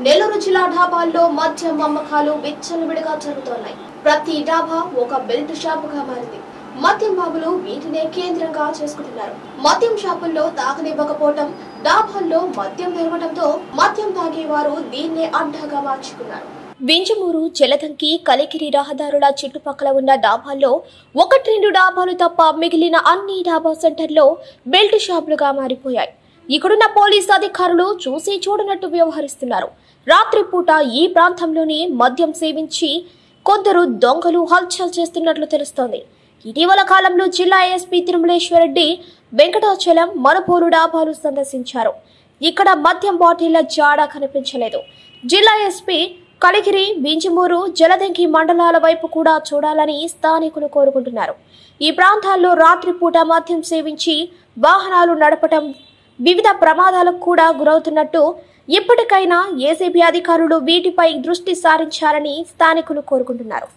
నెల్లూరు జిల్లా డాబాల్లో మద్యం అమ్మకాలు విచ్చలవిడిగా జరుగుతున్నాయి. ప్రతి డాబా ఒక బెల్ట్ షాపుగా మారింది. మద్యం బాబులు వీటినే కేంద్రంగా చేసుకుంటున్నారు. మద్యం షాపుల్లో తాగనివ్వకపోవటం, డాబాల్లో మద్యం పెరగడంతో మద్యం తాగేవారు దీన్నే అడ్డాగా మార్చుకున్నారు. వింజమూరు, జలదంకి, కలికిరి రహదారుల చుట్టుపక్కల ఉన్న డాబాల్లో 1-2 డాబాలు తప్ప మిగిలిన అన్ని డాబా సెంటర్లో బెల్ట్ షాపులుగా మారిపోయాయి. ఇక్కడున్న పోలీసు అధికారులు చూసి చూడనట్టు వ్యవహరిస్తున్నారు. రాత్రిపూట ఈ ప్రాంతంలోనే మద్యం సేవించి కొందరు దొంగలు హల్చల్ చేస్తున్నట్లు తెలుస్తోంది. ఇటీవల కాలంలో జిల్లా ఎస్పీ తిరుమలేశ్వరరెడ్డి వెంకటాచలం, మనుపూరు డాబాలు సందర్శించారు. ఇక్కడ మద్యం బాటిళ్ల జాడ కనిపించలేదు. జిల్లా ఎస్పీ కలికిరి, వింజమూరు, జలదంకి మండలాల వైపు కూడా చూడాలని స్థానికులు కోరుకుంటున్నారు. ఈ ప్రాంతాల్లో రాత్రిపూట మద్యం సేవించి వాహనాలు నడపటం వివిధ ప్రమాదాలకు కూడా గురవుతున్నట్టు ఇప్పటికైనా ఏసీబీ అధికారులు వీటిపై దృష్టి సారించాలని స్థానికులు కోరుకుంటున్నారు.